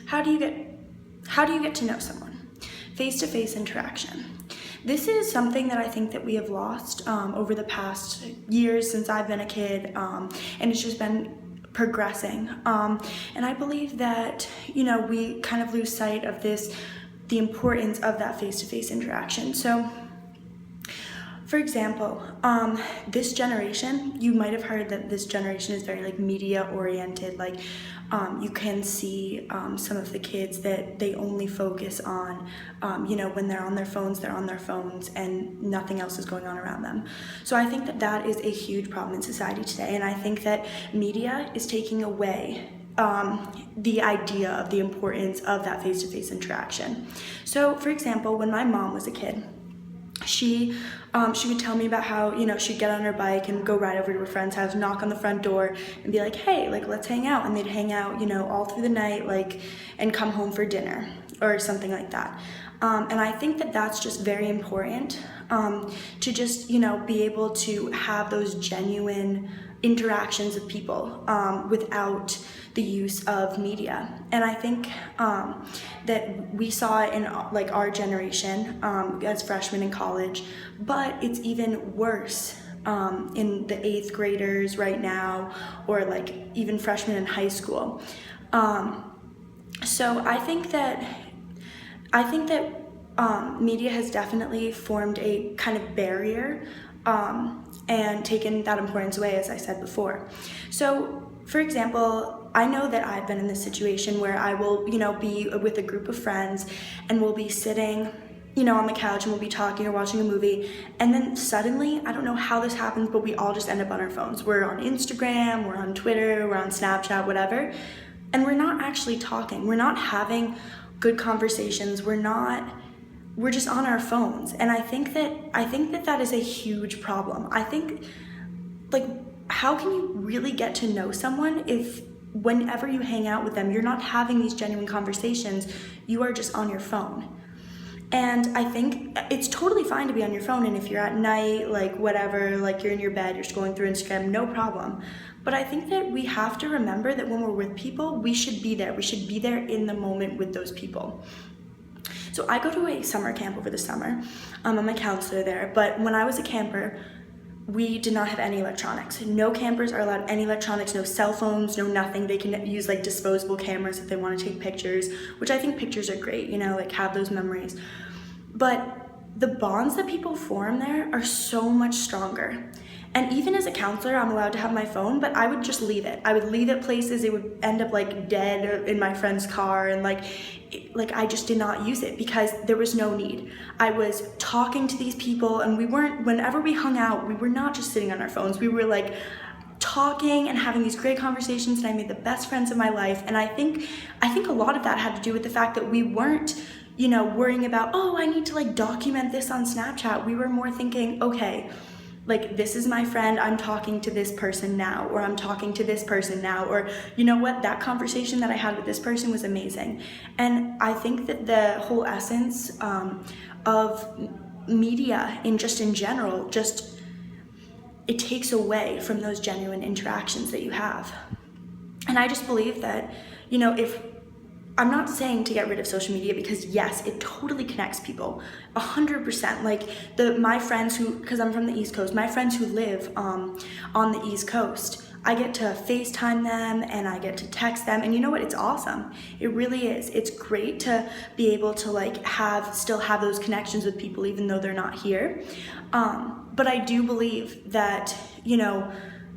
How do you get to know someone? Face-to-face interaction. This is something that I think that we have lost over the past years since I've been a kid, and it's just been progressing. And I believe that, we kind of lose sight of the importance of that face-to-face interaction. So, for example, this generation, you might have heard that this generation is very media oriented. You can see some of the kids that they only focus on, when they're on their phones, and nothing else is going on around them. So I think that that is a huge problem in society today, and I think that media is taking away the idea of the importance of that face-to-face interaction. So, for example, when my mom was a kid, she would tell me about how, she'd get on her bike and go ride over to her friend's house, knock on the front door and be like, hey, let's hang out. And they'd hang out, all through the night, and come home for dinner or something like that. And I think that that's just very important, to just, be able to have those genuine interactions with people without the use of media. And I think that we saw it in our generation as freshmen in college, but it's even worse in the 8th graders right now, or even freshmen in high school. So I think that media has definitely formed a kind of barrier and taken that importance away, as I said before. So, for example, I know that I've been in this situation where I will, be with a group of friends and we'll be sitting, on the couch, and we'll be talking or watching a movie, and then suddenly, I don't know how this happens, but we all just end up on our phones. We're on Instagram, we're on Twitter, we're on Snapchat, whatever, and we're not actually talking. We're not having good conversations. We're just on our phones. And I think that is a huge problem. I think, how can you really get to know someone if whenever you hang out with them, you're not having these genuine conversations, you are just on your phone? And I think it's totally fine to be on your phone, and if you're at night, whatever, you're in your bed, you're scrolling through Instagram, no problem. But I think that we have to remember that when we're with people, we should be there. We should be there in the moment with those people. So I go to a summer camp over the summer. I'm a counselor there, but when I was a camper, we did not have any electronics. No campers are allowed any electronics, no cell phones, no nothing. They can use disposable cameras if they want to take pictures, which I think pictures are great, have those memories. But the bonds that people form there are so much stronger. And even as a counselor, I'm allowed to have my phone, but I would just leave it. I would leave it places. It would end up dead in my friend's car, and I just did not use it because there was no need. I was talking to these people, and whenever we hung out, we were not just sitting on our phones. We were talking and having these great conversations, and I made the best friends of my life. And I think a lot of that had to do with the fact that we weren't, worrying about, oh, I need to document this on Snapchat. We were more thinking, okay, this is my friend, I'm talking to this person now, or I'm talking to this person now, or you know what, that conversation that I had with this person was amazing. And I think that the whole essence of media in general, it takes away from those genuine interactions that you have. And I just believe that, if I'm not saying to get rid of social media, because yes, it totally connects people 100%. My friends because I'm from the East Coast, my friends who live on the East Coast, I get to FaceTime them and I get to text them, and you know what, it's awesome. It really is. It's great to be able to still have those connections with people even though they're not here. But I do believe that,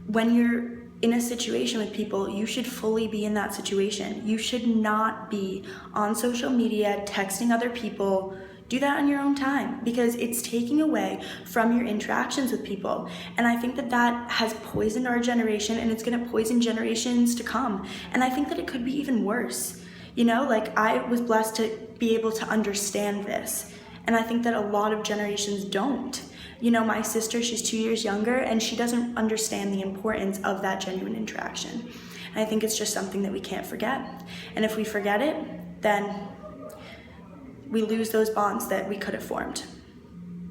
when you're in a situation with people, you should fully be in that situation. You should not be on social media texting other people. Do that on your own time, because it's taking away from your interactions with people. And I think that has poisoned our generation, and it's gonna poison generations to come. And I think that it could be even worse. I was blessed to be able to understand this. And I think that a lot of generations don't. My sister, she's 2 years younger, and she doesn't understand the importance of that genuine interaction. And I think it's just something that we can't forget. And if we forget it, then we lose those bonds that we could have formed.